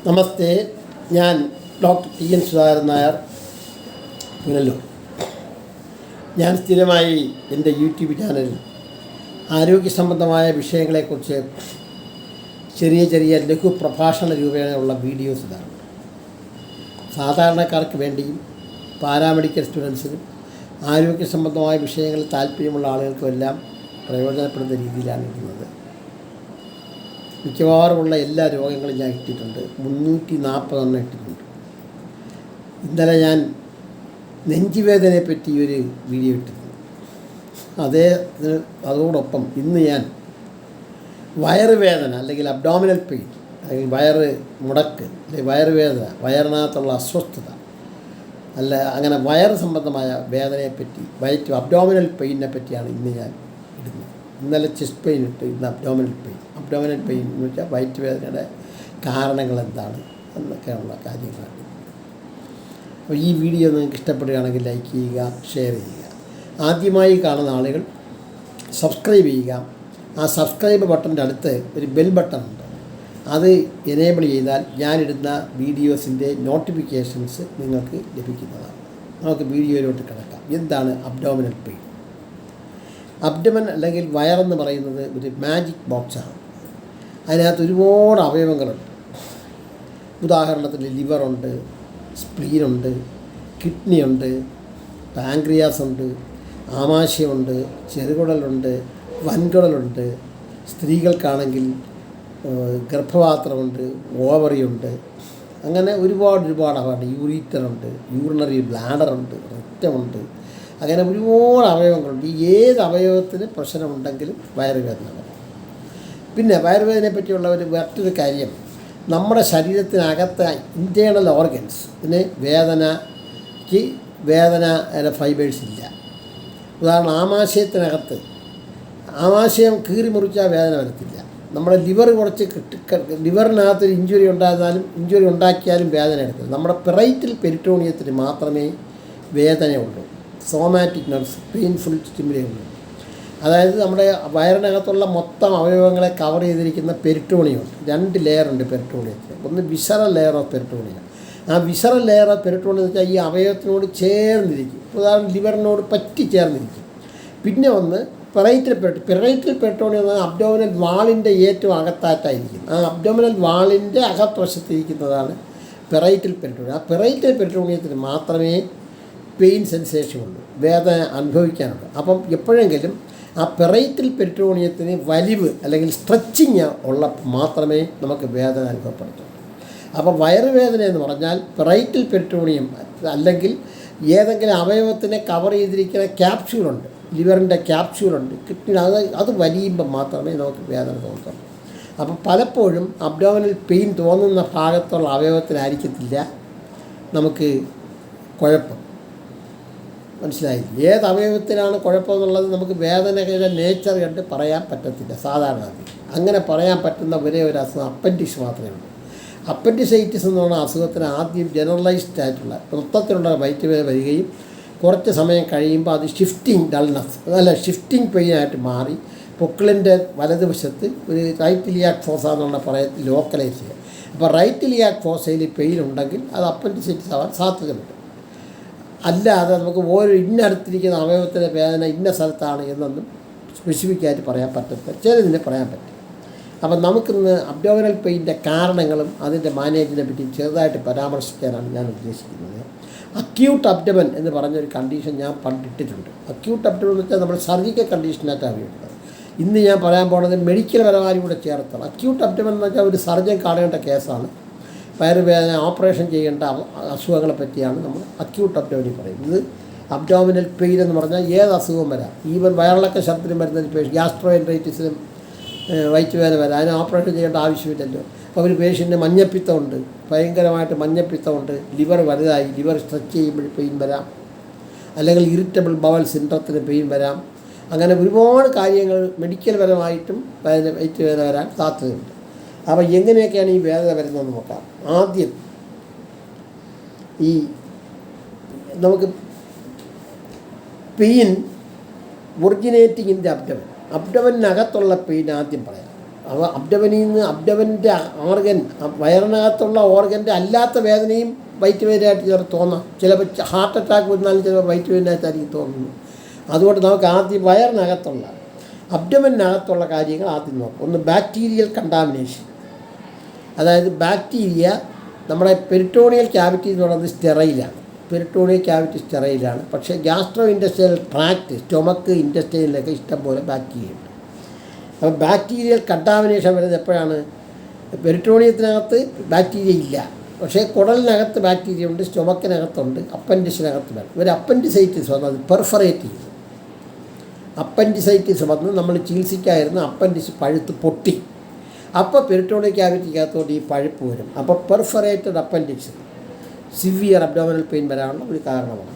നമസ്തേ, ഞാൻ doctor T N Sudhakaran Nair, Punalur. ഞാൻ സ്ഥിരമായി എൻ്റെ യൂട്യൂബ് ചാനലിൽ ആരോഗ്യ സംബന്ധമായ വിഷയങ്ങളെക്കുറിച്ച് ചെറിയ ചെറിയ ലഘു പ്രഭാഷണ രൂപേണയുള്ള വീഡിയോസ് ഇടാറുണ്ട്. സാധാരണക്കാർക്ക് വേണ്ടിയും പാരാമെഡിക്കൽ സ്റ്റുഡൻസിനും ആരോഗ്യ സംബന്ധമായ വിഷയങ്ങളിൽ താല്പര്യമുള്ള ആളുകൾക്കും എല്ലാം പ്രയോജനപ്പെടുന്ന രീതിയിലാണ് ഇടുന്നത്. മിക്കവാറുമുള്ള എല്ലാ രോഗങ്ങളും ഞാൻ ഇട്ടിട്ടുണ്ട്. 340 ഇട്ടിട്ടുണ്ട്. ഇന്നലെ ഞാൻ നെഞ്ചുവേദനയെപ്പറ്റി ഒരു വീഡിയോ ഇട്ടിരുന്നു. അതോടൊപ്പം ഇന്ന് ഞാൻ വയറുവേദന അല്ലെങ്കിൽ അബ്ഡോമിനൽ പെയിൻ അല്ലെങ്കിൽ വയറ് മുടക്ക് അല്ലെങ്കിൽ വയറുവേദന, വയറിനകത്തുള്ള അസ്വസ്ഥത അങ്ങനെ വയറ് സംബന്ധമായ വേദനയെപ്പറ്റി അബ്ഡോമിനൽ പെയിനെ പറ്റിയാണ് ഇന്ന് ഞാൻ ഇടുന്നത്. ഇന്നലെ ചെസ്റ്റ് പെയിൻ ഇട്ട്, ഇന്ന് അബ്ഡോമിനൽ പെയിൻ എന്ന് വെച്ചാൽ വയറ്റ് വേദനയുടെ കാരണങ്ങൾ എന്താണ് എന്നൊക്കെയുള്ള കാര്യങ്ങളാണ്. അപ്പോൾ ഈ വീഡിയോ നിങ്ങൾക്ക് ഇഷ്ടപ്പെടുകയാണെങ്കിൽ ലൈക്ക് ചെയ്യുക, ഷെയർ ചെയ്യുക. ആദ്യമായി കാണുന്ന ആളുകൾ സബ്സ്ക്രൈബ് ചെയ്യുക. ആ സബ്സ്ക്രൈബ് ബട്ടൻ്റെ അടുത്ത് ഒരു ബെൽ ബട്ടൺ ഉണ്ട്. അത് എനേബിൾ ചെയ്താൽ ഞാനിടുന്ന വീഡിയോസിൻ്റെ നോട്ടിഫിക്കേഷൻസ് നിങ്ങൾക്ക് ലഭിക്കുന്നതാണ്. നമുക്ക് വീഡിയോയിലോട്ട് കിടക്കാം. എന്താണ് അബ്ഡോമിനൽ പെയിൻ? അബ്ഡമൻ അല്ലെങ്കിൽ വയറെന്ന് പറയുന്നത് ഒരു മാജിക് ബോക്സാണ്. അതിനകത്ത് ഒരുപാട് അവയവങ്ങളുണ്ട്. ഉദാഹരണത്തിന് ലിവറുണ്ട്, സ്പ്ലീനുണ്ട്, കിഡ്നിയുണ്ട്, പാൻക്രിയാസ് ഉണ്ട്, ആമാശയമുണ്ട്, ചെറുകുടലുണ്ട്, വൻകുടലുണ്ട്. സ്ത്രീകൾക്കാണെങ്കിൽ ഗർഭപാത്രമുണ്ട്, ഓവറിയുണ്ട്. അങ്ങനെ ഒരുപാട് അവയുണ്ട്. യൂറിറ്ററുണ്ട്, യൂറിനറി ബ്ലാഡറുണ്ട്, റെക്റ്റമുണ്ട്. അങ്ങനെ ഒരുപാട് അവയവങ്ങളുണ്ട്. ഏത് അവയവത്തിന് പ്രശ്നമുണ്ടെങ്കിലും വയറുവേദന വരും. പിന്നെ വയറുവേദനയെ പറ്റിയുള്ള മറ്റൊരു കാര്യം, നമ്മുടെ ശരീരത്തിനകത്ത് ഇൻറ്റേർണൽ ഓർഗൻസിന് വേദന ഫൈബേഴ്സ് ഇല്ല. ഉദാഹരണം, ആമാശയം കീറി മുറിച്ചാൽ വേദന വരത്തില്ല. നമ്മുടെ ലിവർ ലിവറിനകത്തൊരു ഇഞ്ചുറി ഉണ്ടാക്കിയാലും വേദന എടുക്കില്ല. നമ്മുടെ പെറൈറ്റൽ പെരിറ്റോണിയത്തിന് മാത്രമേ വേദനയുള്ളൂ. സോമാറ്റിക് നെർവ്സ് പെയിൻഫുൾ സ്റ്റിമുലേഷൻ, അതായത് നമ്മുടെ വയറിനകത്തുള്ള മൊത്തം അവയവങ്ങളെ കവർ ചെയ്തിരിക്കുന്ന പെരിറ്റോണിയമുണ്ട്. 2 ലെയറുണ്ട് പെരിറ്റോണിയത്തിന്. ഒന്ന് വിസറൽ ലെയർ ഓഫ് പെരിറ്റോണിയം. ആ വിസറൽ ലെയർ ഓഫ് പെരിറ്റോണിയം എന്ന് വെച്ചാൽ ഈ അവയവത്തിനോട് ചേർന്നിരിക്കും. ഉദാഹരണം, ലിവറിനോട് പറ്റി ചേർന്നിരിക്കും. പിന്നെ ഒന്ന് പെറൈറ്റൽ പെരിറ്റോണിയം എന്ന് പറഞ്ഞാൽ അബ്ഡോമിനൽ വാളിൻ്റെ ഏറ്റവും അകത്തായിട്ടായിരിക്കും. ആ അബ്ഡോമിനൽ വാളിൻ്റെ അകത്വശത്തിരിക്കുന്നതാണ് പെറൈറ്റൽ പെരിറ്റോണിയം. ആ പെറൈറ്റൽ പെരിറ്റോണിയത്തിന് മാത്രമേ പെയിൻ സെൻസേഷൻ ഉള്ളൂ, വേദന അനുഭവിക്കാനുള്ളൂ. അപ്പം എപ്പോഴെങ്കിലും ആ പെറൈറ്റൽ പെരിറ്റോണിയത്തിന് വലിവ് അല്ലെങ്കിൽ സ്ട്രെച്ചിങ് ഉള്ളപ്പോൾ മാത്രമേ നമുക്ക് വേദന അനുഭവപ്പെടുത്തുള്ളൂ. അപ്പം വയറുവേദന എന്ന് പറഞ്ഞാൽ പെറൈറ്റൽ പെരിറ്റോണിയം അല്ലെങ്കിൽ ഏതെങ്കിലും അവയവത്തിനെ കവർ ചെയ്തിരിക്കുന്ന ക്യാപ്സ്യൂളുണ്ട്, ലിവറിൻ്റെ ക്യാപ്സ്യൂളുണ്ട്, കിഡ്നി, അത് വലിയുമ്പോൾ മാത്രമേ നമുക്ക് വേദന തോന്നുള്ളൂ. അപ്പം പലപ്പോഴും അബ്ഡോമിനൽ പെയിൻ തോന്നുന്ന ഭാഗത്തുള്ള അവയവത്തിനായിരിക്കത്തില്ല നമുക്ക് കുഴപ്പം. മനസ്സിലായില്ല? ഏത് അവയവത്തിനാണ് കുഴപ്പമെന്നുള്ളത് നമുക്ക് വേദനയുടെ നേച്ചർ കണ്ട് പറയാൻ പറ്റത്തില്ല സാധാരണ. അങ്ങനെ പറയാൻ പറ്റുന്ന ഒരേ ഒരു അസുഖം അപ്പൻഡിക്സ് മാത്രമേ ഉള്ളൂ. അപ്പൻഡിസൈറ്റിസ് എന്ന് പറഞ്ഞ അസുഖത്തിന് ആദ്യം ജനറലൈസ്ഡ് ആയിട്ടുള്ള മൊത്തത്തിലുള്ള വയറ്റുവേദന വരികയും കുറച്ച് സമയം കഴിയുമ്പോൾ അത് ഷിഫ്റ്റിംഗ് പെയിനായിട്ട് മാറി പൊക്കിളിൻ്റെ വലതുവശത്ത് ഒരു റൈറ്റ് ഇലിയാക് ഫോസ എന്നുള്ള ലോക്കലൈസ് ചെയ്യുക. അപ്പോൾ റൈറ്റ് ഇലിയാക് ഫോസയിൽ പെയിൻ ഉണ്ടെങ്കിൽ അത് അപ്പൻഡിസൈറ്റിസ് ആവാൻ സാധ്യതയുണ്ട്. അല്ലാതെ നമുക്ക് ഇന്നടുത്തിരിക്കുന്ന അവയവത്തിൻ്റെ വേദന ഇന്ന സ്ഥലത്താണ് എന്നൊന്നും സ്പെസിഫിക്കായിട്ട് പറയാൻ പറ്റത്തില്ല. ചിലതിനെ പറയാൻ പറ്റും. അപ്പം നമുക്കിന്ന് അബ്ഡോമിനൽ പെയിൻ്റെ കാരണങ്ങളും അതിൻ്റെ മാനേജിനെ പറ്റി ചെറുതായിട്ട് പരാമർശിക്കാനാണ് ഞാൻ ഉദ്ദേശിക്കുന്നത്. അക്യൂട്ട് അബ്ഡമൻ എന്ന് പറഞ്ഞൊരു കണ്ടീഷൻ ഞാൻ പണ്ടിട്ടിട്ടുണ്ട്. അക്യൂട്ട് അബ്ഡമൻ എന്ന് വെച്ചാൽ നമ്മൾ സർജിക്കൽ കണ്ടീഷനായിട്ട് അറിയുന്നത്. ഇന്ന് ഞാൻ പറയാൻ പോകുന്നത് മെഡിക്കൽ പരമാവധി കൂടെ ചേർത്താണ്. അക്യൂട്ട് അബ്ഡമൻ എന്ന് വെച്ചാൽ ഒരു സർജൻ കാണേണ്ട കേസാണ്. വയറുവേദന ഓപ്പറേഷൻ ചെയ്യേണ്ട അസുഖങ്ങളെ പറ്റിയാണ് നമ്മൾ അക്യൂട്ട് അബ്ഡോമിനിൽ പറയുന്നത്. അബ്ഡോമിനൽ പെയിൻ എന്ന് പറഞ്ഞാൽ ഏത് അസുഖവും വരാം. ഈവൻ വയറിളക്ക ശബ്ദത്തിന് വരുന്നൊരു പേഷ്യൻ്റ് ഗ്യാസ്ട്രോഎൻട്രൈറ്റിസിനും വയറ്റുവേദന വരാം. അതിന് ഓപ്പറേഷൻ ചെയ്യേണ്ട ആവശ്യമില്ലല്ലോ. അപ്പോൾ ഒരു പേഷ്യൻ്റിന് മഞ്ഞപ്പിത്തമുണ്ട്, ഭയങ്കരമായിട്ട് മഞ്ഞപ്പിത്തമുണ്ട്, ലിവർ വലുതായി, ലിവർ സ്ട്രെച്ച് ചെയ്യുമ്പോൾ പെയിൻ വരാം, അല്ലെങ്കിൽ ഇറിറ്റബിൾ ബവൽ സിൻഡ്രത്തിന് പെയിൻ വരാം. അങ്ങനെ ഒരുപാട് കാര്യങ്ങൾ മെഡിക്കൽ പരമായിട്ടും വയറ്റുവേദന വരാൻ സാധ്യതയുണ്ട്. അപ്പോൾ എങ്ങനെയൊക്കെയാണ് ഈ വേദന വരുന്നതെന്ന് നോക്കാം. ആദ്യം നമുക്ക് pain originating in the abdomen, അബ്ഡമനകത്തുള്ള പെയിൻ ആദ്യം പറയാം. അപ്പോൾ അബ്ഡമനിൽ നിന്ന് അബ്ഡമൻ്റെ ഓർഗൻ, വയറിനകത്തുള്ള ഓർഗൻ്റെ അല്ലാത്ത വേദനയും വയറ്റ് വേദനയായിട്ട് ചിലപ്പോൾ തോന്നാം. ചിലപ്പോൾ ഹാർട്ട് അറ്റാക്ക് വന്നാലും ചിലപ്പോൾ വയറ്റ് വേദനയായിട്ടായിരിക്കും തോന്നുന്നു. അതുകൊണ്ട് നമുക്ക് ആദ്യം വയറിനകത്തുള്ള അബ്ഡമനകത്തുള്ള കാര്യങ്ങൾ ആദ്യം നോക്കാം. ഒന്ന് ബാക്ടീരിയൽ കണ്ടാമിനേഷൻ, അതായത് ബാക്ടീരിയ നമ്മുടെ പെരിറ്റോണിയൽ ക്യാവിറ്റി എന്ന് പറയുന്നത് സ്റ്റെറൈലാണ്. പെരിറ്റോണിയൽ ക്യാവിറ്റി സ്റ്റെറൈലാണ്. പക്ഷേ ഗ്യാസ്ട്രോ ഇൻഡസ്ട്രിയൽ ട്രാക്റ്റ്, സ്റ്റൊമക്ക്, ഇൻഡസ്ട്രിയലിലൊക്കെ ഇഷ്ടംപോലെ ബാക്ടീരിയ ഉണ്ട്. അപ്പോൾ ബാക്ടീരിയൽ കണ്ടാമിനേഷൻ വരുന്നത് എപ്പോഴാണ്? പെരിറ്റോണിയത്തിനകത്ത് ബാക്ടീരിയ ഇല്ല, പക്ഷേ കുടലിനകത്ത് ബാക്ടീരിയ ഉണ്ട്, സ്റ്റൊമക്കിനകത്തുണ്ട്, അപ്പൻഡിക്സിനകത്ത് വേണം. ഒരു അപ്പൻഡിസൈറ്റിസ് വന്നു, അത് പെർഫറേറ്റ് ചെയ്തു. അപ്പൻഡിസൈറ്റിസ് വന്ന് നമ്മൾ ചികിത്സിക്കായിരുന്നു, അപ്പൻഡിക്സ് പഴുത്ത് പൊട്ടി. അപ്പോൾ പെരിറ്റോണിയൽ ക്യാവിറ്റിക്കകത്തോട്ട് ഈ പഴുപ്പ് വരും. അപ്പോൾ perforated appendix severe abdominal pain വരാനുള്ള ഒരു കാരണമാണ്.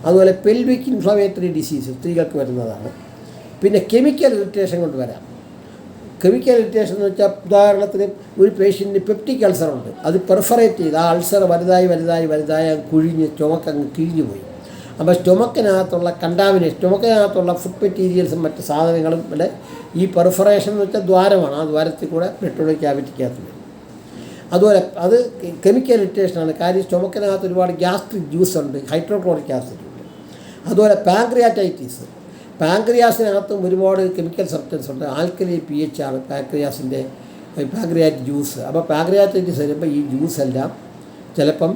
അതുപോലെ പെൽവിക് ഇൻഫ്ലമേറ്ററി ഡിസീസ് സ്ത്രീകൾക്ക് വരുന്നതാണ്. പിന്നെ കെമിക്കൽ ഇറിറ്റേഷൻ കൊണ്ട് വരാം. കെമിക്കൽ ഇറിറ്റേഷൻ എന്ന് വെച്ചാൽ ഉദാഹരണത്തിന് ഒരു പേഷ്യൻറ്റിന് പെപ്റ്റിക് അൾസറുണ്ട്, അത് പെർഫറേറ്റ് ചെയ്ത് ആ അൾസർ വലുതായി കുഴിഞ്ഞ് ചുമക്കങ്ങ് കിഴിഞ്ഞു പോയി. അപ്പോൾ സ്റ്റൊമക്കിനകത്തുള്ള കണ്ടാമിനേഷൻ, സ്റ്റൊമക്കിനകത്തുള്ള ഫുഡ് മെറ്റീരിയൽസും മറ്റ് സാധനങ്ങളും ഇവിടെ ഈ പെർഫറേഷൻ എന്ന് വെച്ചാൽ ദ്വാരമാണ്, ആ ദ്വാരത്തിൽ കൂടെ പെരിറ്റോണിയൽ ക്യാവിറ്റിക്കകത്ത് വരും. അതുപോലെ അത് കെമിക്കൽ ഇറിറ്റേഷനാണ്. കാര്യം സ്റ്റൊമക്കിനകത്ത് ഒരുപാട് ഗ്യാസ്ട്രിക് ജ്യൂസ് ഉണ്ട്, ഹൈഡ്രോക്ലോറിക് ആസിഡ് ഉണ്ട്. അതുപോലെ പാങ്ക്രിയാറ്റൈറ്റിസ്, പാങ്ക്രിയാസിനകത്തും ഒരുപാട് കെമിക്കൽ സബ്സ്റ്റൻസ് ഉണ്ട്. ആൽക്കലി pH ആണ് പാങ്ക്രിയാസിൻ്റെ പാങ്ക്രിയാറ്റ് ജ്യൂസ്. അപ്പോൾ പാങ്ക്രിയാറ്റൈറ്റിസ് വരുമ്പോൾ ഈ ജ്യൂസ് എല്ലാം ചിലപ്പം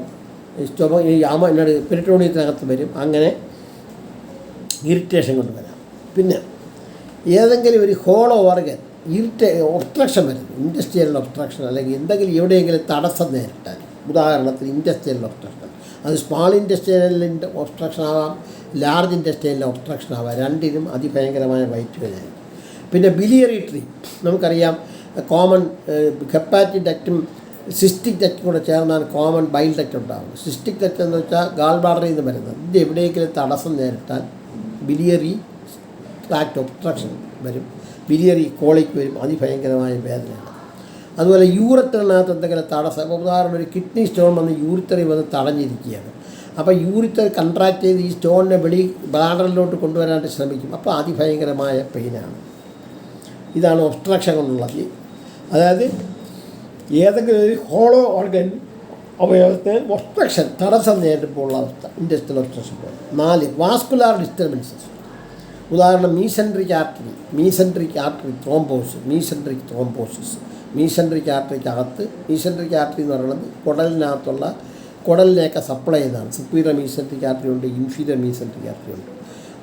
പെരിറ്റോണിയത്തിനകത്ത് വരും. അങ്ങനെ ഇറിറ്റേഷൻ കൊണ്ട് വരാം. പിന്നെ ഏതെങ്കിലും ഒരു ഹോളോ ഓർഗൻ ഒബ്സ്ട്രക്ഷൻ വരുന്നു, ഇൻഡസ്ട്രിയൽ ഒബ്സ്ട്രക്ഷൻ, അല്ലെങ്കിൽ എന്തെങ്കിലും എവിടെയെങ്കിലും തടസ്സം നേരിട്ടാൽ, ഉദാഹരണത്തിന് ഇൻഡസ്ട്രിയൽ ഒബ്സ്ട്രക്ഷൻ, അത് സ്മാൾ ഇൻഡസ്ട്രിയലിൻ്റെ ഒബ്സ്ട്രക്ഷൻ ആവാം, ലാർജ് ഇൻഡസ്ട്രിയലിൻ്റെ ഒബ്സ്ട്രക്ഷൻ ആവാം. രണ്ടിനും അതിഭയങ്കരമായ വയറ്റ് വേദന. പിന്നെ ബിലിയറി ട്രീ, നമുക്കറിയാം കോമൺ ഹെപ്പാറ്റിക് ഡക്റ്റും സിസ്റ്റിക് ഡക്റ്റും കൂടെ ചേർന്നാണ് കോമൺ ബൈൽ ഡക്റ്റ് ഉണ്ടാകുന്നത്. സിസ്റ്റിക് ഡക്റ്റ് എന്ന് വെച്ചാൽ ഗാൾ ബ്ലാഡറിൽ നിന്ന് വരുന്നത്. ഇത് എവിടെയെങ്കിലും തടസ്സം നേരിട്ടാൽ ബിലിയറി ട്രാക്റ്റ് ഒബ്സ്ട്രക്ഷൻ വരും, ബിലിയറി കോളിക്ക് വരും, അതിഭയങ്കരമായ വേദനയാണ്. അതുപോലെ യൂറിറ്ററിനകത്ത് എന്തെങ്കിലും തടസ്സം, ഇപ്പോൾ ഉദാഹരണം ഒരു കിഡ്നി സ്റ്റോൺ വന്ന് യൂറിറ്ററി വന്ന് തടഞ്ഞിരിക്കുകയാണ്. അപ്പോൾ യൂറിറ്റർ കൺട്രാക്ട് ചെയ്ത് ഈ സ്റ്റോണിനെ ബ്ലാഡറിലോട്ട് കൊണ്ടുവരാനായിട്ട് ശ്രമിക്കും. അപ്പോൾ അതിഭയങ്കരമായ പെയിനാണ്. ഇതാണ് ഒബ്സ്ട്രക്ഷൻ കൊണ്ടുള്ളത്. അതായത് ഏതെങ്കിലും ഒരു ഹോളോ ഓർഗൻ അവയവത്തെ ഒബ്സ്ട്രക്ഷൻ തടസ്സം നേരിടുമ്പോൾ ഉള്ള അവസ്ഥ, ഇൻഡസ്ട്രിയൽ ഒബ്സ്ട്രക്ഷൻ പോലെ. 4 വാസ്കുലാർ ഡിസ്റ്റർബൻസസ്, ഉദാഹരണം മീസെൻട്രിക് ആർട്ടറി ത്രോംബോസിസ്, മീസെൻട്രിക് ആർട്ടറിക്കകത്ത്, മീസെൻട്രിക് ആർട്ടറി എന്ന് പറയുന്നത് കുടലിനെയൊക്കെ സപ്ലൈ ചെയ്യുന്നതാണ്. സുപ്പീരിയർ മീസെൻട്രിക് ആർട്ടറി ഉണ്ട്, ഇൻഫീരിയർ മീസെൻട്രിക് ആർട്ടറി ഉണ്ട്.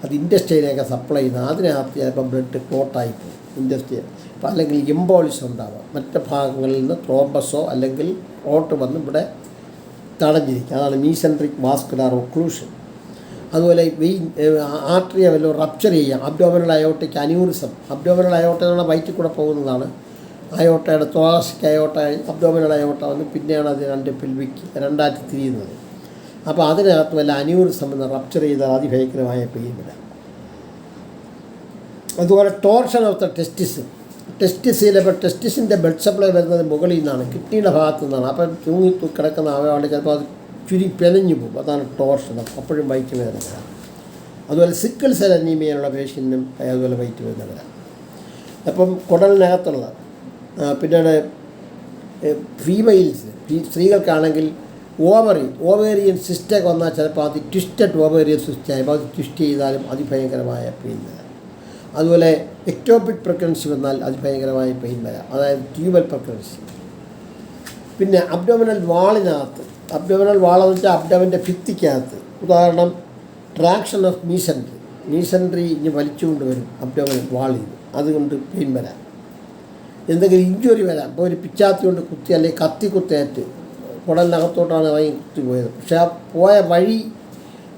അത് ഇൻഡസ്ട്രിയിലേക്ക് സപ്ലൈ ചെയ്യുന്നത്. അതിനകത്ത് ചിലപ്പോൾ ബ്ലഡ് ക്ലോട്ടായി പോകും ഇൻഡസ്ട്രിയൽ. അപ്പോൾ അല്ലെങ്കിൽ എംബോളിസം ഉണ്ടാവാം, മറ്റ് ഭാഗങ്ങളിൽ നിന്ന് ത്രോംബസോ അല്ലെങ്കിൽ ക്ലോട്ട് വന്ന് ഇവിടെ തടഞ്ഞിരിക്കും. അതാണ് മീസെൻട്രിക് വാസ്കുലാർ ഒക്ലൂഷൻ. അതുപോലെ ആർട്ടറിയെ വല്ലതും റപ്ചർ ചെയ്യാം. അബ്ഡോമിനൽ അയോട്ടയ്ക്ക് അന്യൂറിസം, അബ്ഡോമിനൽ അയോട്ട എന്ന് പറഞ്ഞാൽ വയറ്റിൽ കൂടെ പോകുന്നതാണ്. അയോട്ടയുടെ തോറാസിക് അയോട്ട, അബ്ഡോമിനൽ അയോട്ട വന്ന് പിന്നെയാണ് അത് രണ്ടായിട്ട് തിരിയുന്നത്. അപ്പോൾ അതിനകത്ത് വല്ല അന്യൂറിസം എന്ന് റപ്ചർ ചെയ്താൽ അതിഭയങ്കരമായ പെയിൻ വരാം. അതുപോലെ ടോർഷൻ ഓഫ് ദ ടെസ്റ്റിസിൻ്റെ ബ്ലഡ് സപ്ലൈ വരുന്നത് മുകളിൽ നിന്നാണ്, കിഡ്നിയുടെ ഭാഗത്തു നിന്നാണ്. അപ്പം തൂങ്ങി കിടക്കുന്ന അവയവമാണ് ചിലപ്പോൾ അത് പെനഞ്ഞു പോകും. അതാണ് ടോർഷൻ. അപ്പോഴും വയറ്റ് വേദന വരാം. അതുപോലെ സിക്കിൾ സെൽ അനീമിയയുള്ള പേഷ്യൻറ്റിനും അതുപോലെ വയറ്റ് വേദന വരാം. അപ്പം കുടലിനകത്തുള്ള പിന്നീട് ഫീമെയിൽസ്, സ്ത്രീകൾക്കാണെങ്കിൽ ഓവേറിയൻ സിസ്റ്റൊക്കെ വന്നാൽ ചിലപ്പോൾ അത് ട്വിസ്റ്റഡ് ഓവേറിയൻ സിസ്റ്റായപ്പോൾ അത് ട്വിസ്റ്റ് ചെയ്താലും അതിഭയങ്കരമായ പെയിൻ വരാം. അതുപോലെ എക്ടോപിക് പ്രഗ്നൻസി വന്നാൽ അതിഭയങ്കരമായ പെയിൻ വരാം, അതായത് ട്യൂബൽ പ്രഗ്നൻസി. പിന്നെ അബ്ഡോമിനൽ വാളിനകത്ത്, അബ്ഡോമിനൽ വാളെന്ന് വെച്ചാൽ അബ്ഡോമിൻ്റെ ഭിത്തിക്കകത്ത്, ഉദാഹരണം ട്രാക്ഷൻ ഓഫ് മീസെൻട്രി ഇനി വലിച്ചുകൊണ്ട് വരും അബ്ഡോമിനൽ വാളിൽ, അതുകൊണ്ട് പെയിൻ വരാം. എന്തെങ്കിലും ഇഞ്ചുറി വരാം. ഇപ്പോൾ ഒരു പിച്ചാത്തി കൊണ്ട് കുത്തി അല്ലെങ്കിൽ കത്തി കുത്തേറ്റ് കുടലിനകത്തോട്ടാണ് ഇറങ്ങി കുത്തി പോയത്, പക്ഷേ ആ പോയ വഴി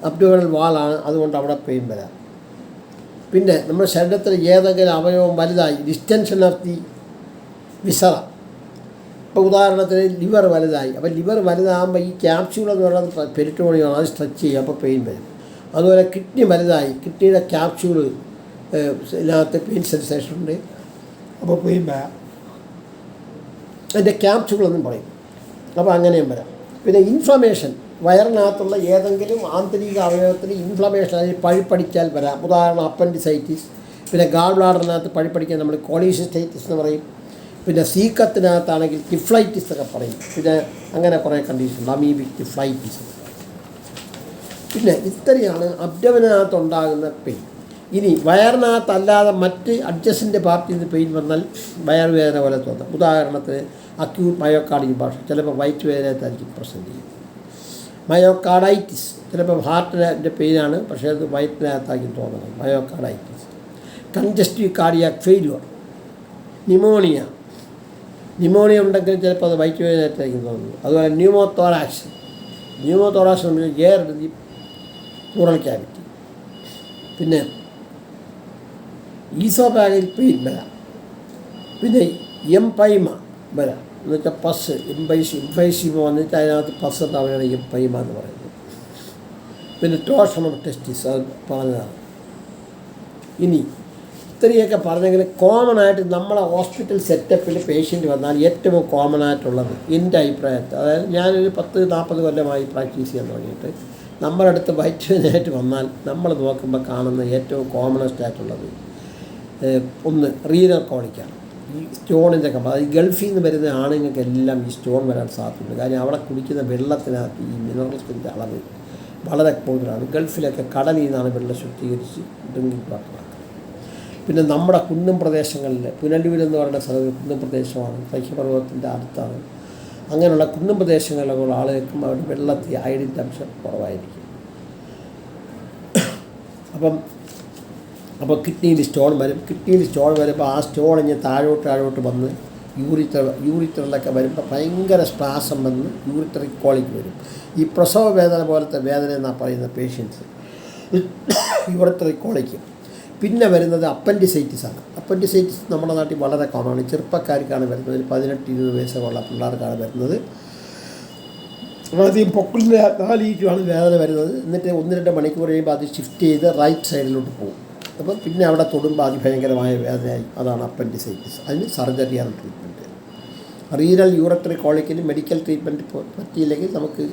അബ്ഡോമിനൽ വാളാണ്, അതുകൊണ്ട് അവിടെ പെയിൻ വരാം. പിന്നെ നമ്മുടെ ശരീരത്തിൽ ഏതെങ്കിലും അവയവം വലുതായി, ഡിസ്റ്റൻഷൻ ഓഫ് ദി വിസറ, ഇപ്പോൾ ഉദാഹരണത്തിന് ലിവർ വലുതായി. അപ്പോൾ ലിവർ വലുതാകുമ്പോൾ ഈ ക്യാപ്സ്യൂൾ എന്ന് പറയുന്നത് പെരിറ്റോണിയമാണ്, അത് സ്ട്രെച്ച് ചെയ്യും, അപ്പോൾ പെയിൻ വരും. അതുപോലെ കിഡ്നി വലുതായി, കിഡ്നിയുടെ ക്യാപ്സ്യൂൾ ഇതിനകത്ത് പെയിൻ സെൻസേഷൻ ഉണ്ട്, അപ്പോൾ പെയിൻ വരാം. അതിൻ്റെ ക്യാപ്സ്യൂളെന്നും പറയും, അപ്പോൾ അങ്ങനെയും വരാം. പിന്നെ ഇൻഫ്ലമേഷൻ, വയറിനകത്തുള്ള ഏതെങ്കിലും ആന്തരിക അവയവത്തിന് ഇൻഫ്ലമേഷൻ, അതിൽ പഴുപ്പടിച്ചാൽ വരാം. ഉദാഹരണം അപ്പൻഡിസൈറ്റിസ്. പിന്നെ ഗാൾ ബ്ലാഡറിനകത്ത് പഴുപ്പടിക്കാൻ നമ്മൾ കോളിസിസ്റ്റൈറ്റിസ് എന്ന് പറയും. പിന്നെ സീക്കത്തിനകത്താണെങ്കിൽ ടിഫ്ലൈറ്റിസ് ഒക്കെ പറയും. പിന്നെ അങ്ങനെ കുറേ കണ്ടീഷൻ അമീബിക് ടിഫ്ലൈറ്റിസ്. പിന്നെ ഇത്രയാണ് അബ്ഡോമിനകത്തുണ്ടാകുന്ന പെയിൻ. ഇനി വയറിനകത്തല്ലാതെ മറ്റ് അഡ്ജസ്റ്റൻ്റ് പാർട്ടിയിൽ നിന്ന് പെയിൻ വന്നാൽ വയറുവേദന പോലെ തോന്നാം. ഉദാഹരണത്തിന് അക്യൂട്ട് മയോകാർഡ് ഇൻഫാർക്ഷൻ, ചിലപ്പോൾ വയറ്റ് വേദനയായിട്ടായിരിക്കും പ്രസൻറ്റ് ചെയ്യും. മയോകാർഡൈറ്റിസ് ചിലപ്പോൾ ഹാർട്ടിൻ്റെ പെയിനാണ്, പക്ഷേ അത് വയറ്റിനകത്താക്കി തോന്നണം, myocarditis. Congestive cardiac failure, pneumonia ഉണ്ടെങ്കിൽ ചിലപ്പോൾ അത് വയറ്റ് വേദനയായിട്ടായിരിക്കും തോന്നുന്നത്. അതുപോലെ ന്യൂമോതോറാക്സ് നമ്മൾ എയർ പ്ലൂറൽ ക്യാവിറ്റി. പിന്നെ ഈസോഫാഗൽ പെയിൻ വരാം. പിന്നെ എംപൈമ വരാം, എന്നുവെച്ചാൽ പസ് ഇംഫൈസീമ വന്നിട്ട് അതിനകത്ത് പസ് ഉണ്ടാവുകയാണ് എംപൈമ എന്ന് പറയുന്നത്. പിന്നെ ടോർഷൻ ഓഫ് ടെസ്റ്റിസ്, അത് പറഞ്ഞതാണ്. ഇനി ഇത്രയൊക്കെ പറഞ്ഞെങ്കിൽ കോമൺ ആയിട്ട് നമ്മളെ ഹോസ്പിറ്റൽ സെറ്റപ്പിൽ പേഷ്യൻ്റ് വന്നാൽ ഏറ്റവും കോമൺ ആയിട്ടുള്ളത് എൻ്റെ അഭിപ്രായത്തിൽ, അതായത് ഞാനൊരു 10-40 കൊല്ലമായി പ്രാക്ടീസ് ചെയ്യാൻ തുടങ്ങിയിട്ട് നമ്മുടെ അടുത്ത് വയറ്റുവേദനയായിട്ട് വന്നാൽ നമ്മൾ നോക്കുമ്പോൾ കാണുന്ന ഏറ്റവും കോമണസ്റ്റ് ആയിട്ടുള്ളത് ഒന്ന് റീനൽ കോളിക്കാണ്. ഈ സ്റ്റോണിൻ്റെ കമ്പ, അത് ഗൾഫിൽ നിന്ന് വരുന്ന ആണുങ്ങൾക്കെല്ലാം ഈ സ്റ്റോൺ വരാൻ സാധ്യതയുണ്ട്. കാര്യം അവിടെ കുടിക്കുന്ന വെള്ളത്തിനകത്ത് ഈ മിനറൽസിൻ്റെ അളവ് വളരെ കൂടുതലാണ്. ഗൾഫിലൊക്കെ കടലിൽ നിന്നാണ് വെള്ളം ശുദ്ധീകരിച്ച് ഡ്രിങ്കിങ് വാട്ടർ. പിന്നെ നമ്മുടെ കുന്നും പ്രദേശങ്ങളിൽ, പുനലൂർ എന്ന് പറയുന്ന സ്ഥലത്ത് കുന്നും പ്രദേശമാണ്, സഹ്യപർവ്വതത്തിൻ്റെ അടുത്താണ്. അങ്ങനെയുള്ള കുന്നും പ്രദേശങ്ങളിലുള്ള ആളുകൾക്കും അവരുടെ വെള്ളത്തിൽ അയഡിൻ്റെ അംശം കുറവായിരിക്കും. അപ്പോൾ കിഡ്നിയിൽ സ്റ്റോൺ വരുമ്പോൾ ആ സ്റ്റോൺ ഇങ്ങനെ താഴോട്ട് വന്ന് യൂറിറ്ററിലൊക്കെ വരുമ്പോൾ ഭയങ്കര സ്പാസം വന്ന് യൂറിറ്ററിക് കോളിക്ക് വരും. ഈ പ്രസവ വേദന പോലത്തെ വേദന എന്നാണ് പറയുന്ന പേഷ്യൻസ് യൂറിറ്ററിക് കോളിക്ക്. പിന്നെ വരുന്നത് അപ്പൻഡിസൈറ്റിസാണ്. അപ്പൻഡിസൈറ്റിസ് നമ്മുടെ നാട്ടിൽ വളരെ കോമണാണ്. ചെറുപ്പക്കാർക്കാണ് വരുന്നത്, 18-20 വയസ്സുള്ള പിള്ളേർക്കാണ് വരുന്നത്. ആദ്യം പൊക്കിളിൻ്റെ 4 ഇഞ്ചുമാണ് വേദന വരുന്നത്. എന്നിട്ട് 1-2 മണിക്കൂർ കഴിയുമ്പോൾ അത് ഷിഫ്റ്റ് ചെയ്ത് റൈറ്റ് സൈഡിലോട്ട് പോകും. അപ്പം പിന്നെ അവിടെ തൊടുമ്പോൾ അതിഭയങ്കരമായ വേദനയായി. അതാണ് അപ്പൻഡിസൈറ്റിസ്. അതിന് സർജറിയാണ് ട്രീറ്റ്മെൻറ്റ്. റീനൽ യൂറട്ടറി കോളിക്കിന് മെഡിക്കൽ ട്രീറ്റ്മെൻറ്റ് പറ്റിയില്ലെങ്കിൽ നമുക്ക്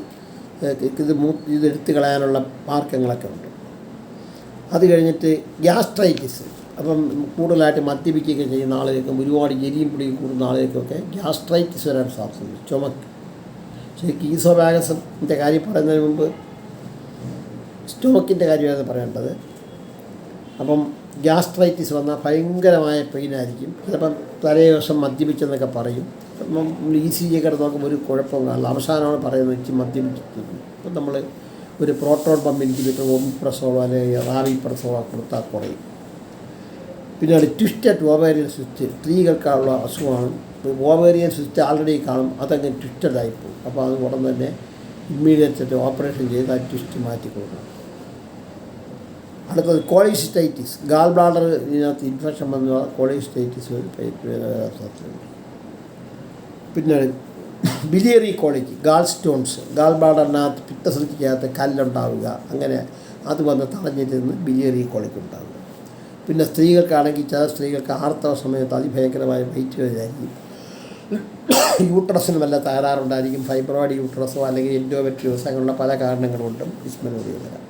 ഇത് എടുത്ത് കളയാനുള്ള മാർഗ്ഗങ്ങളൊക്കെ ഉണ്ട്. അത് കഴിഞ്ഞിട്ട് ഗ്യാസ്ട്രൈറ്റിസ്. അപ്പം കൂടുതലായിട്ട് മദ്യപിക്കുകയൊക്കെ ചെയ്യുന്ന ആളുകൾക്കും ഒരുപാട് എരിയും പിടിയും കൂടുന്ന ആളുകൾക്കൊക്കെ ഗ്യാസ്ട്രൈറ്റിസ് വരാൻ സാധ്യതയുണ്ട്. ചുമക്ക്. ശരിക്കും ഈസോഫാഗസിൻ്റെ കാര്യം പറയുന്നതിന് മുമ്പ് സ്റ്റൊമക്കിൻ്റെ കാര്യമാണ് പറയേണ്ടത്. അപ്പം ഗ്യാസ്ട്രൈറ്റിസ് വന്നാൽ ഭയങ്കരമായ പെയിനായിരിക്കും. ചിലപ്പം തലേ ദിവസം മദ്യപിച്ചെന്നൊക്കെ പറയും. അപ്പം ECG ഒക്കെ നോക്കുമ്പോൾ ഒരു കുഴപ്പവും കാണില്ല. അവസാനമാണ് പറയുന്നത് വെച്ച് മദ്യപിച്ചിട്ടുണ്ട്. അപ്പം നമ്മൾ ഒരു പ്രോട്ടോൺ പമ്പ് ഇൻഹിബിറ്റർ, ഒമിപ്രസോളോ അല്ലെങ്കിൽ റാവിപ്രസോളോ കൊടുത്താൽ കുറയും. പിന്നെ ട്വിസ്റ്റഡ് ഓവേറിയൻ സിസ്റ്റ്, സ്ത്രീകൾക്കുള്ള അസുഖമാണ്. ഓവേറിയൻ സിസ്റ്റ് ആൾറെഡി കാണും, അതങ്ങ് ട്വിസ്റ്റഡായിപ്പോകും. അപ്പോൾ അത് ഉടൻ തന്നെ ഇമ്മീഡിയറ്റ് ഓപ്പറേഷൻ ചെയ്ത് ആ ട്വിസ്റ്റ് മാറ്റി കൊടുക്കണം. അടുത്തത് കോളിസിസ്റ്റൈറ്റിസ്, ഗാൾ ബ്ലാഡർ ഇതിനകത്ത് ഇൻഫെക്ഷൻ വന്ന കോളിസിസ്റ്റൈറ്റിസ് സാധ്യതയുണ്ട്. പിന്നെ ബിലിയറി കോളിക്ക്, ഗാൾ സ്റ്റോൺസ്, ഗാൾ ബ്ലാഡറിനകത്ത് പിത്തസഞ്ചിക്കകത്ത് കല്ലുണ്ടാവുക, അങ്ങനെ അത് വന്ന് തടഞ്ഞിരുന്ന് ബിലിയറി കോളിക്ക് ഉണ്ടാവുക. പിന്നെ സ്ത്രീകൾക്കാണെങ്കിൽ ചില സ്ത്രീകൾക്ക് ആർത്തവ സമയത്ത് അതിഭയങ്കരമായ വെയിറ്റ് വേദനയായിരിക്കും. യൂട്രസിന് വല്ല തകരാറുണ്ടായിരിക്കും, ഫൈബ്രോയിഡ് യൂട്രസോ അല്ലെങ്കിൽ എൻഡോമെട്രിയോസോ അങ്ങനെയുള്ള പല കാരണങ്ങളുകൊണ്ടും ഡിസ്മെനോറിയ വരാം.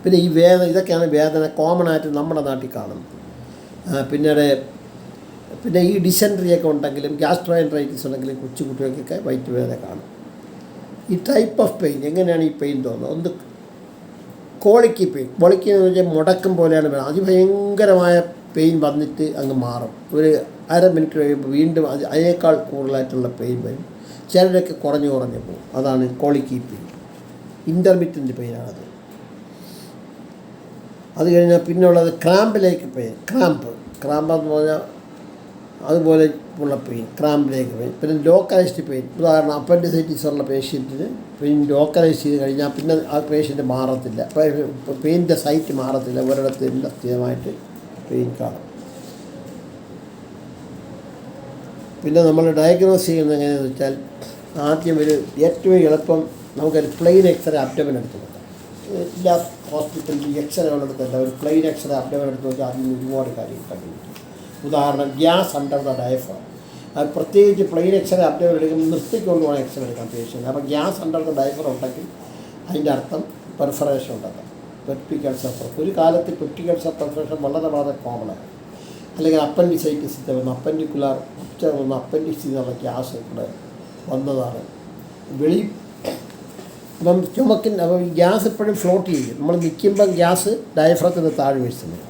പിന്നെ ഈ ഇതൊക്കെയാണ് വേദന കോമൺ ആയിട്ട് നമ്മുടെ നാട്ടിൽ കാണുന്നത്. പിന്നെ ഈ ഡിസെൻട്രിയൊക്കെ ഉണ്ടെങ്കിലും ഗ്യാസ്ട്രോഎൻട്രൈറ്റിസ് ഉണ്ടെങ്കിലും കൊച്ചുകുട്ടികൾക്കൊക്കെ വയറ്റ് വേദന കാണും. ഈ ടൈപ്പ് ഓഫ് പെയിൻ, എങ്ങനെയാണ് ഈ പെയിൻ തോന്നുന്നത്? ഒന്ന് കോളിക്ക് പെയിൻ. കോളിക്ക് എന്ന് വെച്ചാൽ മുടക്കം പോലെയാണ് വേണം. അതിഭയങ്കരമായ പെയിൻ വന്നിട്ട് അങ്ങ് മാറും. ഒരു അര മിനിറ്റ് കഴിയുമ്പോൾ വീണ്ടും അതിനേക്കാൾ കൂടുതലായിട്ടുള്ള പെയിൻ വരും. ചിലരൊക്കെ കുറഞ്ഞു പോകും. അതാണ് കോളിക്ക് പെയിൻ. ഇൻ്റർമിറ്റൻ്റ് പെയിനാണത്. അത് കഴിഞ്ഞാൽ പിന്നുള്ളത് ക്രാമ്പിലേക്ക് പെയിൻ. ക്രാമ്പെന്ന് പറഞ്ഞാൽ അതുപോലെ ഉള്ള പെയിൻ, ക്രാമ്പിലേക്ക് പെയിൻ. പിന്നെ ലോക്കലൈസ്ഡ് പെയിൻ, ഉദാഹരണം അപ്പൻഡിസൈറ്റിസ് ഉള്ള പേഷ്യൻറ്റിന് പെയിൻ ലോക്കലൈസ് ചെയ്ത് കഴിഞ്ഞാൽ പിന്നെ ആ പേഷ്യൻ്റ് മാറത്തില്ല, പെയിൻ്റെ സൈറ്റ് മാറത്തില്ല, ഒരിടത്ത് സ്ഥിരമായിട്ട് പെയിൻ കാണും. പിന്നെ നമ്മൾ ഡയഗ്നോസ് ചെയ്യുന്നത് എങ്ങനെയാണെന്ന് വെച്ചാൽ, ആദ്യം ഏറ്റവും എളുപ്പം നമുക്കൊരു പ്ലെയിൻ എക്സ്റേ അബ്ഡോമൻ എടുത്ത് നോക്കാം. എല്ലാ ഹോസ്പിറ്റലിൽ എക്സ്റേ ഉള്ളിടത്തല്ല, ഒരു പ്ലെയിൻ എക്സ്റേ അബ്ഡോമൻ എടുത്ത് നോക്കിയാൽ അതിന് ഒരുപാട് കാര്യങ്ങൾ കണ്ടുപിടിക്കും. ഉദാഹരണം ഗ്യാസ് അണ്ടർ ദ ഡയഫ്രം. അത് പ്രത്യേകിച്ച് പ്ലെയിൻ എക്സ്റേ അബ്ഡോമൻ എടുക്കുമ്പോൾ നിർത്തിക്കൊണ്ട് വേണം എക്സ്റേ എടുക്കാൻ പേഷ്യൻ്റ്. അപ്പോൾ ഗ്യാസ് അണ്ടർ ദ ഡയഫ്രം ഉണ്ടെങ്കിൽ അതിൻ്റെ അർത്ഥം പെർഫറേഷൻ ഉണ്ടാക്കാം. Peptic ulcer. ഒരു കാലത്ത് പെപ്റ്റിക് അൾസർ പെർഫറേഷൻ വളരെ വളരെ കോമണാണ്. അല്ലെങ്കിൽ അപ്പൻഡിസൈറ്റിസിൻ്റെ വന്ന അപ്പൻഡിക്കുലാർ റപ്ചർ വന്ന അപ്പൻഡിക്സ് എന്നുള്ള ഗ്യാസ് ഇവിടെ വന്നതാണ്. വെളി അപ്പം ചുമക്കിന് അപ്പം ഈ ഗ്യാസ് എപ്പോഴും ഫ്ലോട്ട് ചെയ്യും. നമ്മൾ നിൽക്കുമ്പം ഗ്യാസ് ഡയഫ്രത്തിന് താഴെ വീഴ്ത്തുന്നത്.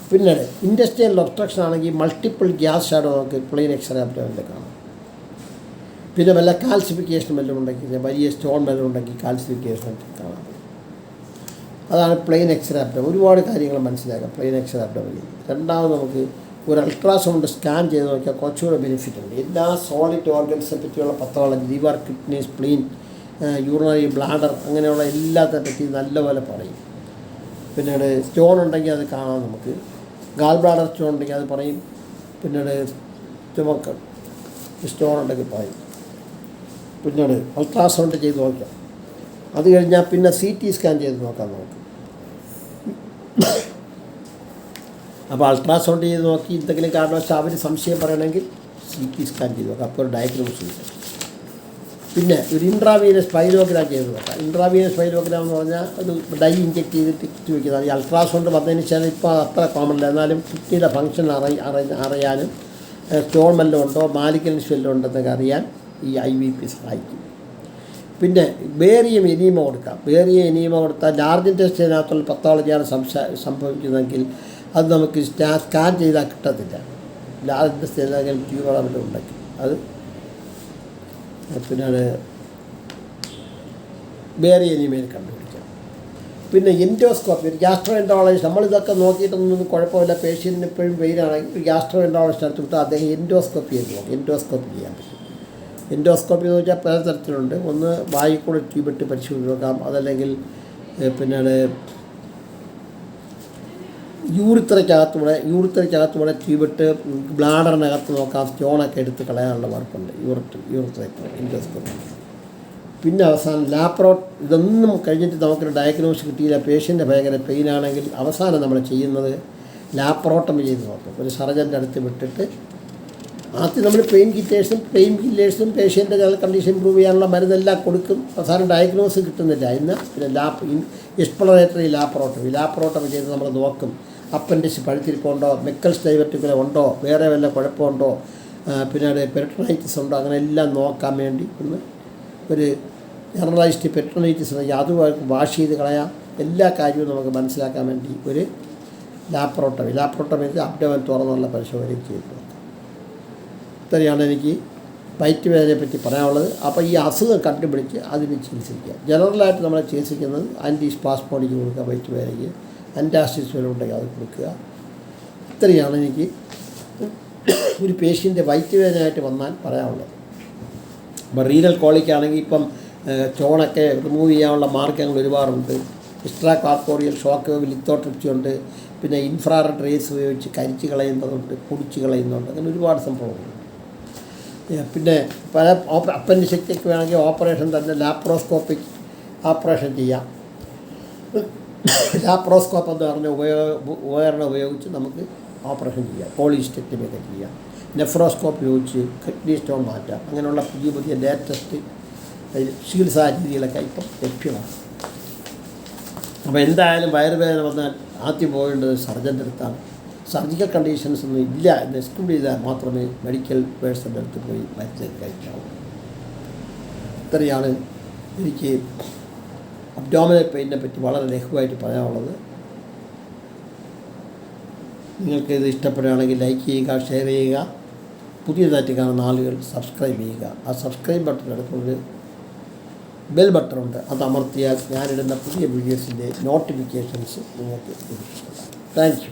പിന്നീട് ഇൻഡസ്ട്രിയൽ ഒബ്സ്ട്രക്ഷൻ ആണെങ്കിൽ മൾട്ടിപ്പിൾ ഗ്യാസ് ഷാഡോ നമുക്ക് പ്ലെയിൻ എക്സ്റേ അബ്ഡോമിനിൽ കാണാം. പിന്നെ വല്ല കാൽസിഫിക്കേഷൻ വല്ലതും ഉണ്ടെങ്കിൽ വലിയ സ്റ്റോൺ വല്ലതും ഉണ്ടെങ്കിൽ കാൽസിഫിക്കേഷൻ കാണാം. അതാണ് പ്ലെയിൻ എക്സ്റേ അബ്ഡോമിൻ. ഒരുപാട് കാര്യങ്ങൾ മനസ്സിലാക്കാം പ്ലെയിൻ എക്സ്റേ അബ്ഡോമിനിൽ. രണ്ടാമത് നമുക്ക് ഒരു അൾട്രാസൗണ്ട് സ്കാൻ ചെയ്ത് നോക്കിയാൽ കുറച്ചുകൂടെ ബെനിഫിറ്റ് ഉണ്ട്. എല്ലാ സോളിഡ് ഓർഗൻസിനെ പറ്റിയുള്ള പത്തോളം liver, kidney, spleen, urinary bladder അങ്ങനെയുള്ള എല്ലാത്തിനെ പറ്റി നല്ലപോലെ പറയും. പിന്നീട് സ്റ്റോൺ ഉണ്ടെങ്കിൽ അത് കാണാം നമുക്ക്. ഗാൾ ബ്ലാഡർ സ്റ്റോൺ ഉണ്ടെങ്കിൽ അത് പറയും. പിന്നീട് ചുമക്ക് സ്റ്റോൺ ഉണ്ടെങ്കിൽ പറയും. പിന്നീട് അൾട്രാസൗണ്ട് ചെയ്ത് നോക്കാം. അത് കഴിഞ്ഞാൽ പിന്നെ CT സ്കാൻ ചെയ്ത് നോക്കാം നമുക്ക്. അപ്പോൾ അൾട്രാസൗണ്ട് ചെയ്ത് നോക്കി എന്തെങ്കിലും കാരണവശാൽ അവർ സംശയം പറയണമെങ്കിൽ CT സ്കാൻ ചെയ്ത് നോക്കാം. അപ്പോൾ ഒരു ഡയഗ്നോസ് ചെയ്ത്. പിന്നെ ഒരു ഇൻട്രാവീനസ് പൈലോഗ്രാം ചെയ്ത് നോക്കാം. ഇൻട്രാവീനസ് പൈലോഗ്രാം എന്ന് പറഞ്ഞാൽ ഒരു ഡൈ ഇഞ്ചെക്ട് ചെയ്തിട്ട് കിറ്റ് വയ്ക്കുന്നത്. ഈ അൾട്രാസൗണ്ട് വന്നതിന് ശേഷം ഇപ്പോൾ അത്ര കോമൺ അല്ല. എന്നാലും കിഡ്നിയുടെ ഫങ്ഷൻ അറിയാനും സ്റ്റോൺ വല്ലതും ഉണ്ടോ മാലിക്കൽസ് വല്ലതും ഉണ്ടെന്നൊക്കെ അറിയാൻ ഈ IVP സഹായിക്കും. പിന്നെ ബേറിയം എനീമ കൊടുക്കാം. ബേറിയം എനീമ കൊടുത്താൽ ലാർജ് ഇൻറ്റെസ്റ്റൈനകത്തുള്ള പത്തോളജിയാണ് സംഭവിക്കുന്നതെങ്കിൽ അത് നമുക്ക് സ്കാൻ ചെയ്താൽ കിട്ടത്തില്ല. ലാർജ് ഇൻറ്റെസ്റ്റൈനകത്ത് ട്യൂബർ അവിടെ ഉണ്ടെങ്കിൽ അത് പിന്നീട് ബേറിയം എനീമയിൽ കണ്ടുപിടിക്കാം. പിന്നെ എൻഡോസ്കോപ്പി, ഒരു ഗ്യാസ്ട്രോ എൻട്രോളജിസ്റ്റ്, നമ്മളിതൊക്കെ നോക്കിയിട്ടൊന്നും കുഴപ്പമില്ല, പേഷ്യൻറ്റിന് എപ്പോഴും വെയിനാണെങ്കിൽ ഒരു ഗ്യാസ്ട്രോ എൻട്രോളജിസ്റ്റ് അടുത്ത് വിട്ട് അദ്ദേഹം എൻഡോസ്കോപ്പി ചെയ്ത് നോക്കും. എൻഡോസ്കോപ്പി ചെയ്യാൻ പറ്റും. എൻഡോസ്കോപ്പി എന്ന് വെച്ചാൽ പല തരത്തിലുണ്ട്. ഒന്ന് വായിൽ കൂടെ ട്യൂബിട്ട് പരിശോധിച്ച് നോക്കാം. അതല്ലെങ്കിൽ യൂറിത്രയ്ക്കകത്തൂടെ ട്യൂബിട്ട് ബ്ലാഡറിനകത്ത് നോക്കാം. സ്റ്റോണൊക്കെ എടുത്ത് കളയാനുള്ള വർക്കുണ്ട് യൂറിത്രയ്ക്ക് എൻഡോസ്കോപ്പി. പിന്നെ അവസാനം ഇതൊന്നും കഴിഞ്ഞിട്ട് നമുക്കൊരു ഡയഗ്നോസ് കിട്ടിയില്ല, പേഷ്യൻ്റെ ഭയങ്കര പെയിനാണെങ്കിൽ അവസാനം നമ്മൾ ചെയ്യുന്നത് ലാപ്രോട്ടമി ചെയ്ത് നോക്കും. ഒരു സർജൻ്റെ അടുത്ത് വിട്ടിട്ട് ആദ്യം നമ്മൾ പെയിൻ കില്ലേഴ്സും പേഷ്യൻ്റെ കണ്ടീഷൻ ഇമ്പ്രൂവ് ചെയ്യാനുള്ള മരുന്നെല്ലാം കൊടുക്കും. അവസാനം ഡയഗ്നോസ് കിട്ടുന്നില്ല. പിന്നെ എക്സ്പ്ലോറേറ്ററി ലാപ്രോട്ടമി ചെയ്ത് നമ്മൾ നോക്കും. അപ്പൻഡിക്സ് പഴുത്തിരിപ്പുണ്ടോ, മെക്കൽസ് ഡൈവർട്ടിക്കുല ഉണ്ടോ, വേറെ വല്ല കുഴപ്പമുണ്ടോ, പിന്നീട് പെരിട്ടോണൈറ്റിസ് ഉണ്ടോ, അങ്ങനെ എല്ലാം നോക്കാൻ വേണ്ടി ഒരു ജനറലൈസ്ഡ് പെരിട്ടോണൈറ്റിസ് ഉണ്ടെങ്കിൽ അത് വാഷ് ചെയ്ത് കളയാം. എല്ലാ കാര്യവും നമുക്ക് മനസ്സിലാക്കാൻ വേണ്ടി ഒരു ലാപ്രോട്ടമി അബ്ഡോമൻ തുറന്നുള്ള പരിശോധന ചെയ്തു. ഇത്രയാണ് എനിക്ക് വയറ്റുവേദനയെ പറ്റി പറയാനുള്ളത്. അപ്പോൾ ഈ അസുഖം കണ്ടുപിടിച്ച് അതിന് ചികിത്സിക്കുക. ജനറലായിട്ട് നമ്മളെ ചികിത്സിക്കുന്നത് ആൻറ്റിസ്പാസ്മോഡിക് കൊടുക്കുക, വയറ്റുവേദനയ്ക്ക് അൻറ്റാസിസ് വരെ ഉണ്ടെങ്കിൽ അത് കൊടുക്കുക. ഇത്രയാണ് എനിക്ക് ഒരു പേഷ്യൻ്റെ വയറ്റുവേദനയായിട്ട് വന്നാൽ പറയാനുള്ളത്. അപ്പോൾ റീനൽ കോളിക്കാണെങ്കിൽ ഇപ്പം ചോണൊക്കെ റിമൂവ് ചെയ്യാനുള്ള മാർഗ്ഗങ്ങൾ ഒരുപാടുണ്ട്. Extra corporeal shock wave lithotripsy ഉണ്ട്. പിന്നെ ഇൻഫ്രാറെഡ് റേസ് ഉപയോഗിച്ച് കരിച്ച് കളയുന്നതുണ്ട്, പൊടിച്ച് കളയുന്നുണ്ട്. അങ്ങനെ ഒരുപാട് സംഭവങ്ങളുണ്ട്. പിന്നെ പല അപ്പൻഡിസൈറ്റിക്ക് വേണമെങ്കിൽ ഓപ്പറേഷൻ തന്നെ ലാപ്രോസ്കോപ്പിക് ഓപ്പറേഷൻ ചെയ്യാം. ലാപ്രോസ്കോപ്പ് എന്ന് പറഞ്ഞ ഉപകരണം ഉപയോഗിച്ച് നമുക്ക് ഓപ്പറേഷൻ ചെയ്യാം. പോളിസിസ്റ്റെക്ടമിയൊക്കെ ചെയ്യാം. നെഫ്രോസ്കോപ്പ് ഉപയോഗിച്ച് കിഡ്നി സ്റ്റോൺ മാറ്റാം. അങ്ങനെയുള്ള പുതിയ ലേറ്റസ്റ്റ് ചികിത്സാ രീതികളൊക്കെ ഇപ്പം ലഭ്യമാണ്. അപ്പോൾ എന്തായാലും വയറുവേദന വന്നാൽ ആദ്യം പോകേണ്ടത് സർജൻ്റെ അടുത്താണ്. സർജിക്കൽ കണ്ടീഷൻസ് ഒന്നും ഇല്ല എന്ന് എക്സ്ക്ലൂഡ് ചെയ്താൽ മാത്രമേ മെഡിക്കൽ പേഴ്സൻ്റെ അടുത്ത് പോയി മരുന്ന് കഴിക്കാവൂ. ഇത്രയാണ് എനിക്ക് അബ്ഡോമിനൽ പെയിനെ പറ്റി വളരെ ലഘുവായിട്ട് പറയാനുള്ളത്. നിങ്ങൾക്ക് ഇത് ഇഷ്ടപ്പെടുകയാണെങ്കിൽ ലൈക്ക് ചെയ്യുക, ഷെയർ ചെയ്യുക. പുതിയതായിട്ട് കാണുന്ന ആളുകൾ സബ്സ്ക്രൈബ് ചെയ്യുക. ആ സബ്സ്ക്രൈബ് ബട്ടണിനടുത്തൊരു ബെൽ ബട്ടണുണ്ട്. അത് അമർത്തിയാൽ ഞാനിടുന്ന പുതിയ വീഡിയോസിൻ്റെ നോട്ടിഫിക്കേഷൻസ് നിങ്ങൾക്ക് ലഭിക്കുന്നതാണ്. Thank you.